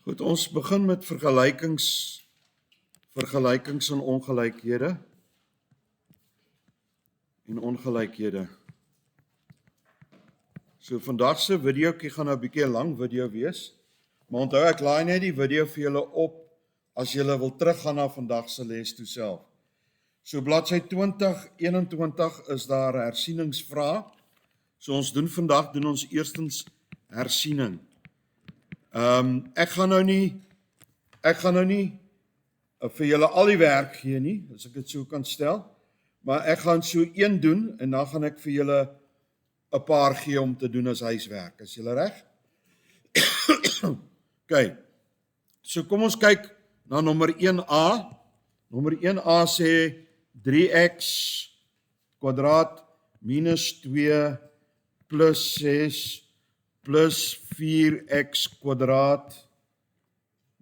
Goed, ons begin met vergelykings en ongelykhede So vandag se videoetjie gaan nou 'n bietjie 'n lang video wees, maar onthou ek laai net die video vir julle op as julle wil teruggaan na vandag se les toe self. So bladsy 2021 is daar hersieningsvrae. So ons doen ons eerstens hersiening. Ek gaan nou nie vir julle al die werk gee nie, as ek dit so kan stel, maar ek gaan so een doen en dan gaan ek vir julle 'n paar gee om te doen as huiswerk. Is julle reg? OK. So kom ons kyk na nommer 1A. Nommer 1A sê 3x kwadraat minus 2 plus 6 plus 4x kwadraat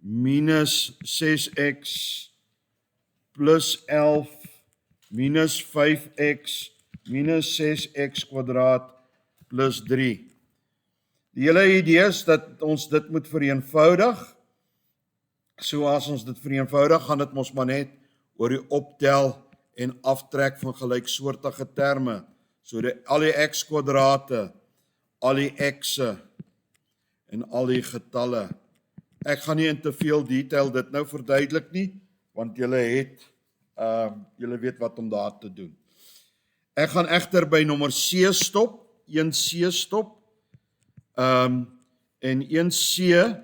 minus 6x plus 11 minus 5x minus 6x kwadraat plus 3. Die hele idee is dat ons dit moet vereenvoudig. So as ons dit vereenvoudig, gaan dit mos maar net oor die optel en aftrek van gelyksoortige terme. So al die x kwadrate, al die x'e en al die getalle. Ek gaan nie in te veel detail dit nou verduidelik nie, want julle weet wat om daar te doen. Ek gaan egter by nommer C stop, 1C stop. En 1C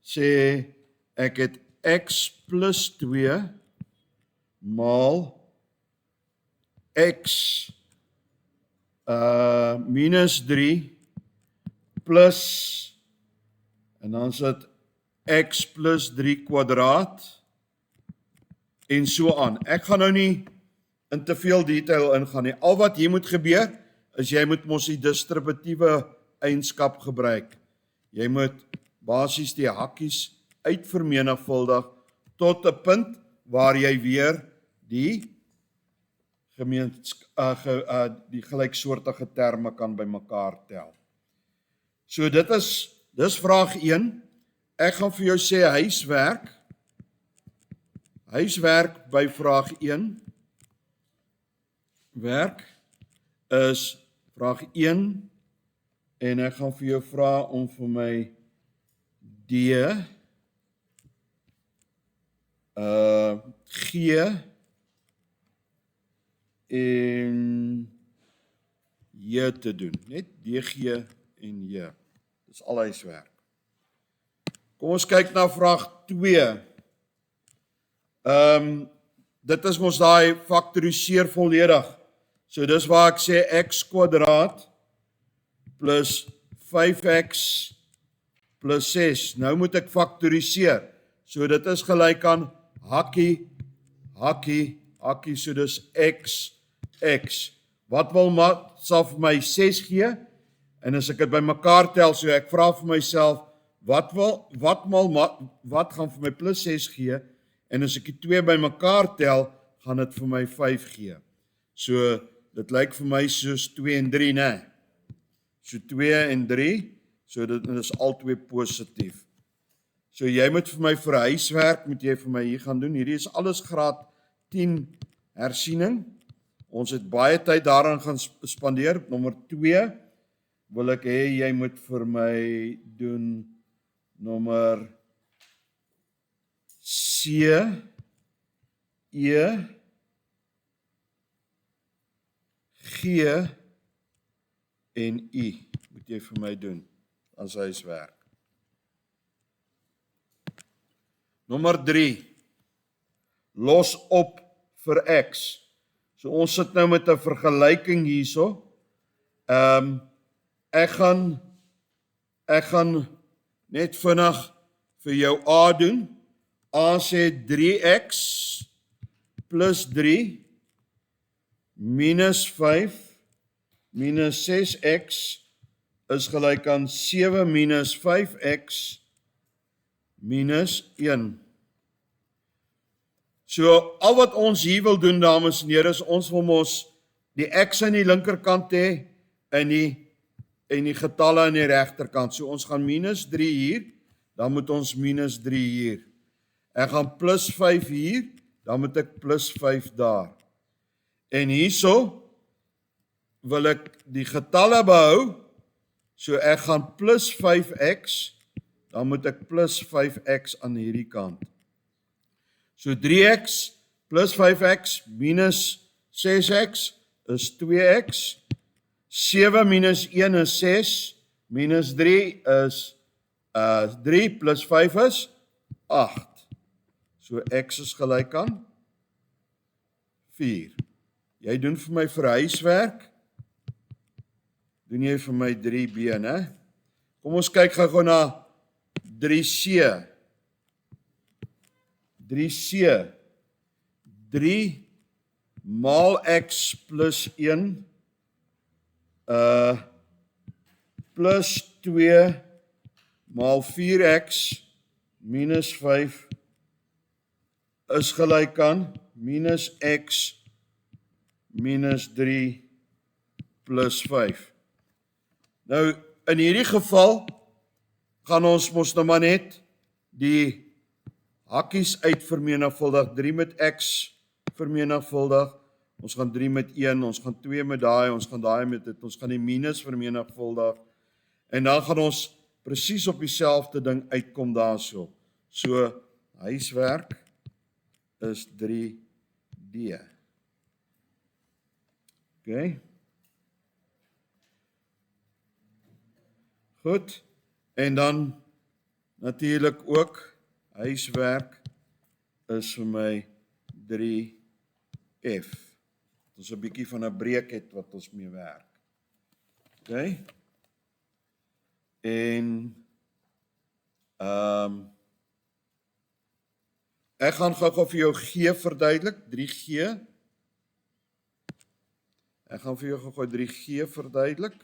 sê ek het x plus 2 maal x minus 3 plus, en dan sit x plus 3 kwadraat en so aan. Ek gaan nou nie in te veel detail ingaan nie. Al wat hier moet gebeur is jy moet mos die distributiewe eienskap gebruik. Jy moet basies die hakkies uitvermenigvuldig tot 'n punt waar jy weer die gelyksoortige terme kan bymekaar tel. So dis vraag 1. Ek gaan vir jou sê huiswerk by vraag 1. Werk is vraag 1 en ek gaan vir jou vra om vir my D, G en J te doen. Net D, G en J. Dis al huiswerk. Kom ons kyk na vraag 2. Dit is mos daai faktoriseer volledig. So dis waar ek sê x kwadraat plus 5x plus 6. Nou moet ek faktoriseer. So dit is gelyk aan hakkie, so dis x. Wat sal vir my 6 gee? En as ek dit bymekaar tel, so ek vra vir myself, wat gaan vir my plus 6 gee? En as ek die 2 bymekaar tel, gaan dit vir my 5 gee. So dit lyk vir my soos 2 en 3, né? So 2 en 3, so dit is albei positief. So jy moet vir my vir huiswerk, moet jy vir my hier gaan doen. Hierdie is alles graad 10 hersiening. Ons het baie tyd daaraan gaan spandeer. Nommer 2 wil ek hê jy moet vir my doen nommer C, E, G en I moet jy vir my doen as huiswerk. Nommer 3. Los op vir x. So ons sit nou met 'n vergelyking hierso. Ek gaan net vinnig vir jou A doen. A sê 3x plus 3 minus 5 minus 6x is gelyk aan 7 minus 5x minus 1. So al wat ons hier wil doen, dames en here, is ons wil mos die x aan die linkerkant hê en die getalle aan die regterkant. So ons gaan minus 3 hier dan moet ons minus 3 hier. Ek gaan plus 5 hier, dan moet ek plus 5 daar. En hierso wil ek die getalle behou, so ek gaan plus 5x, dan moet ek plus 5x aan hierdie kant. So 3x plus 5x minus 6x is 2x, 7 minus 1 is 6, minus 3 is 3 plus 5 is 8. So x is gelyk aan 4. Jy doen vir my vir huiswerk, doen jy vir my 3b, né? Kom ons kyk gou na 3c. 3c. 3 maal x plus 1 plus 2 maal 4x minus 5 is gelyk aan minus x minus 3 plus 5. Nou, in hierdie geval gaan ons mos nou maar net die hakkies uitvermenigvuldig, 3 met x vermenigvuldig, ons gaan 3 met 1, ons gaan 2 met daai, ons gaan daai met dit, ons gaan die minus vermenigvuldig, en dan gaan ons presies op dieselfde ding uitkom daarso. So, huiswerk is 3D. Okay. Goed, en dan natuurlik ook huiswerk is vir my 3F. Ons 'n bietjie van 'n breek het wat ons mee werk. Okay. En ek gaan gou vir jou G verduidelik, 3G. Ek gaan vir jou gou 3G verduidelik.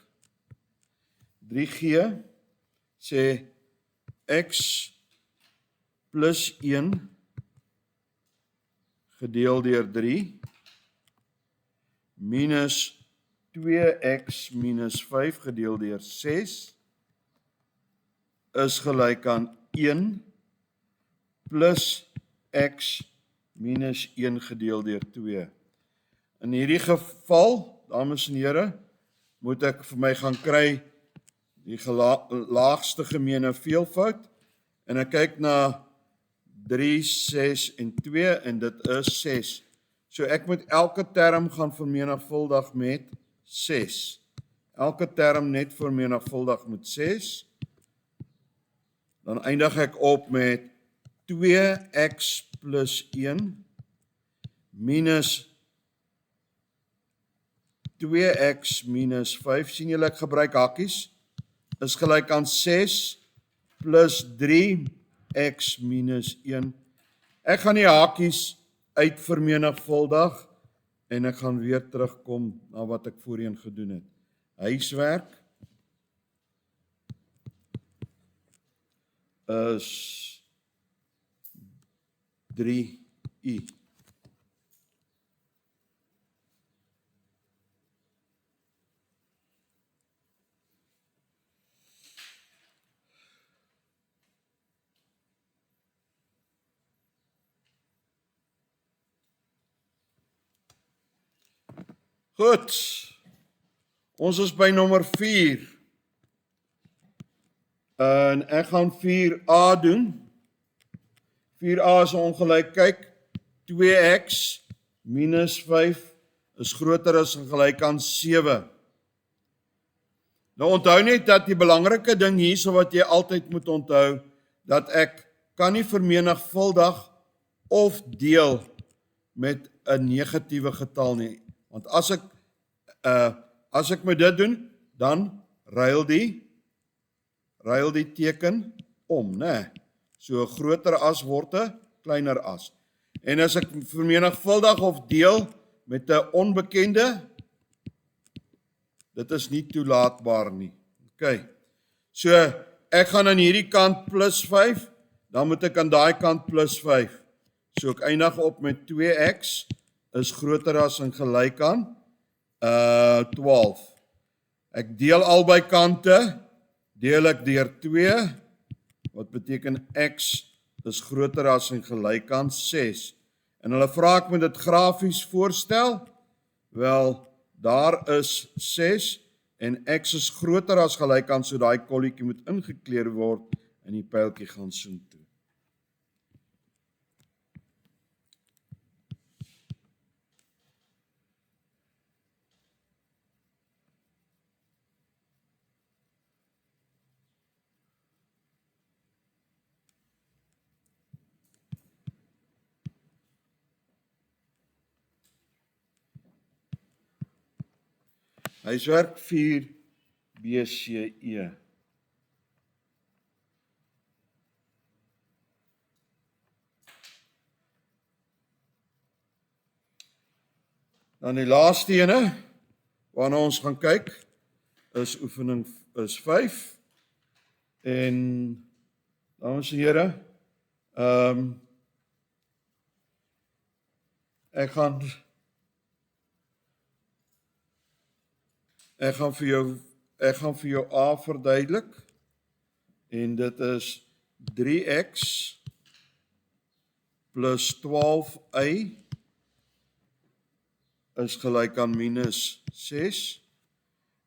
3G sê x plus 1 gedeel deur 3 minus 2x minus 5 gedeel deur 6 is gelyk aan 1 plus x minus 1 gedeel deur 2. In hierdie geval, dames en here, moet ek vir my gaan kry die laagste gemeene veelvoud, en ek kyk na 3, 6 en 2, en dit is 6. So ek moet elke term gaan vermenigvuldig met 6. Elke term net vermenigvuldig met 6. Dan eindig ek op met 2x plus 1 minus 2x minus 5, sien julle ek gebruik hakkies, is gelyk aan 6 plus 3x minus 1. Ek gaan die hakies uitvermenigvuldig en ek gaan weer terugkom na wat ek voorheen gedoen het. Huiswerk is 3i. Goed, ons is by nommer 4, en ek gaan 4a doen. 4a is 'n ongelykheid, 2x minus 5 is groter as en gelyk aan 7. Nou onthou net dat die belangrike ding hierso wat jy altyd moet onthou, dat ek kan nie vermenigvuldig of deel met 'n negatiewe getal nie. Want as ek met dit doen, dan ruil die teken om, né? So groter as word 'n kleiner as. En as ek vermenigvuldig of deel met 'n onbekende, dit is nie toelaatbaar nie. OK. So ek gaan aan hierdie kant plus 5, dan moet ek aan daai kant plus 5. So ek eindig op met 2x is groter as en gelyk aan 12. Ek deel albei kante, deel ek deur 2, wat beteken x is groter as en gelyk aan 6. En hulle vra ek moet dit grafies voorstel. Wel, daar is 6 en x is groter as gelyk aan, so daai kolletjie moet ingekleur word en die pyltjie gaan soontoe. Huiswerk 4 BCE. Dan die laaste ene waarna ons gaan kyk is oefening is 5. En dames en here, ek gaan vir jou A verduidelik en dit is 3x plus 12y is gelyk aan minus 6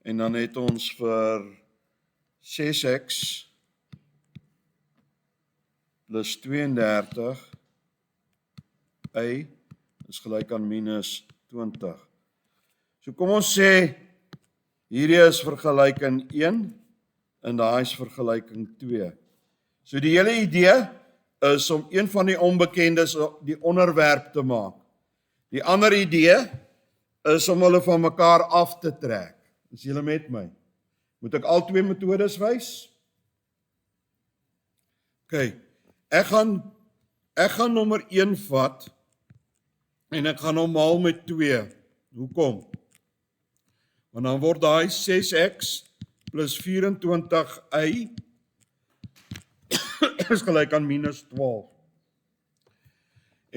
en dan het ons vir 6x plus 32y is gelyk aan minus 20. So kom ons sê hierdie is vergelyking 1 en daai is vergelyking 2. So die hele idee is om een van die onbekendes die onderwerp te maak. Die ander idee is om hulle van mekaar af te trek. Is julle met my? Moet ek al twee metodes wys? OK. Ek gaan nommer 1 vat en ek gaan hom maal met 2. Hoekom? Want dan word daai 6x plus 24y is gelyk aan minus 12.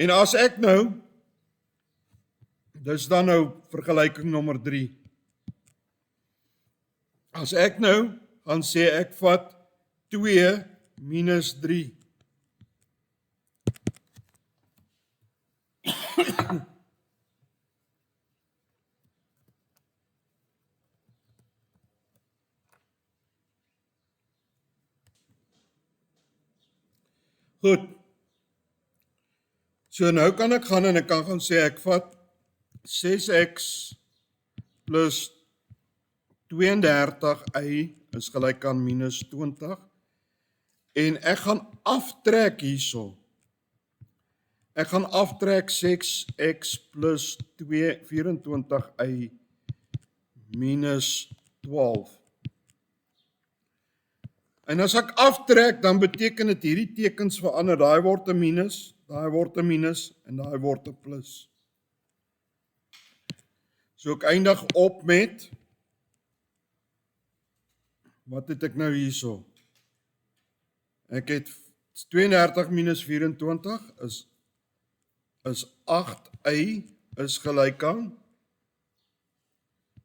En as ek nou, dis dan nou vergelyking nommer 3. As ek nou gaan sê ek vat 2 minus 3. Goed. So nou kan ek gaan en ek kan gaan sê ek vat 6x plus 32y is gelyk aan minus 20 en ek gaan aftrek hierso. Ek gaan aftrek 6x plus 24y minus 12. En as ek aftrek, dan beteken dit hierdie tekens verander. Daai word 'n minus, daai word 'n minus en daai word 'n plus. So ek eindig op met, wat het ek nou hierso? Ek het 32 minus 24 is 8y is gelyk aan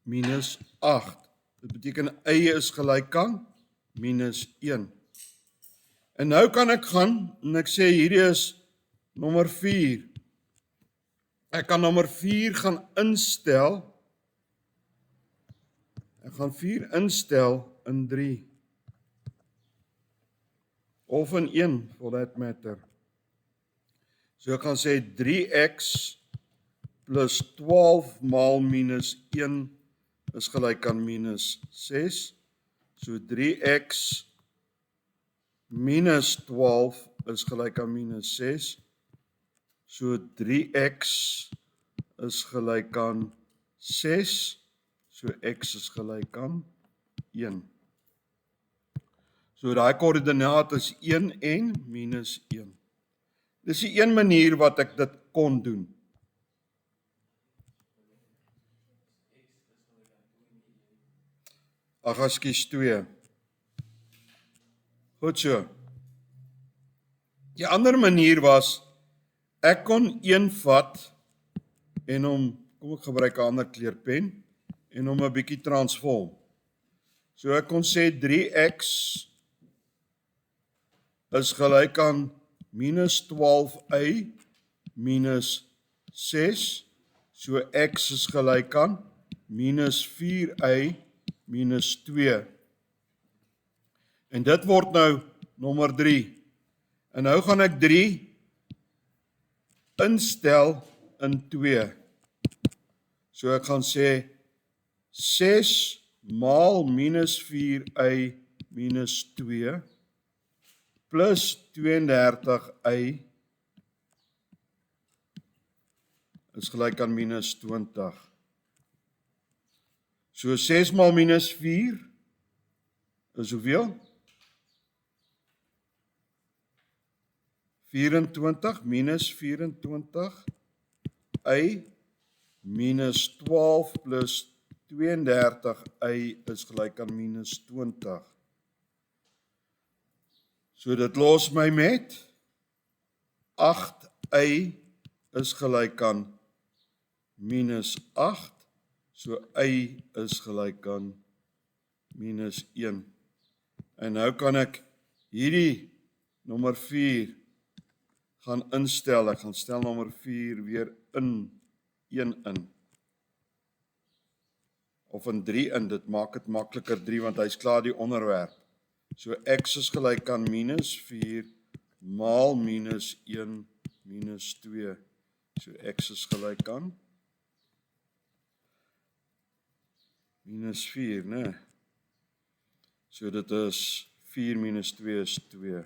minus 8. Dit beteken y is gelyk aan minus 1. En nou kan ek gaan en ek sê hierdie is nommer 4. Ek kan nommer 4 gaan instel. Ek gaan 4 instel in 3. Of in 1, for that matter. So ek gaan sê 3x plus 12 maal minus 1 is gelyk aan minus 6. So 3x minus 12 is gelyk aan minus 6. So 3x is gelyk aan 6. So x is gelyk aan 1. So daai koördinaat is 1 en minus 1. Dis die een manier wat ek dit kon doen. Ag, ekskuus 2. Goed so. Die ander manier was, ek kon 1 vat en hom, kom ek gebruik 'n ander kleurpen, en hom 'n bietjie transform. So ek kon sê 3x is gelyk aan minus 12y minus 6, so x is gelyk aan minus 4y minus 2. En dit word nou nommer 3. En nou gaan ek 3 instel in 2. So ek gaan sê 6 maal minus 4y minus 2 plus 32y is gelyk aan minus 20. So 6 maal minus 4 is hoeveel? 24 minus 24y minus 12 plus 32y is gelyk aan minus 20. So dit los my met 8y is gelyk aan minus 8, so y is gelyk aan minus 1. En nou kan ek hierdie nommer 4 gaan instel. Ek gaan stel nommer 4 weer in 1 in. Of in 3 in, dit maak dit makliker 3, want hy is klaar die onderwerp. So x is gelyk aan minus 4 maal minus 1 minus 2. So x is gelyk aan minus 4, né? So dit is 4 minus 2 is 2.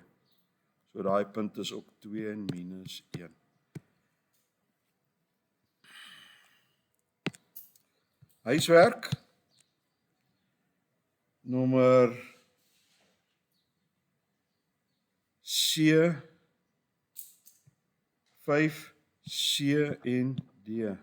So daai punt is ook 2 en minus 1. Huiswerk nommer C, 5, C en D.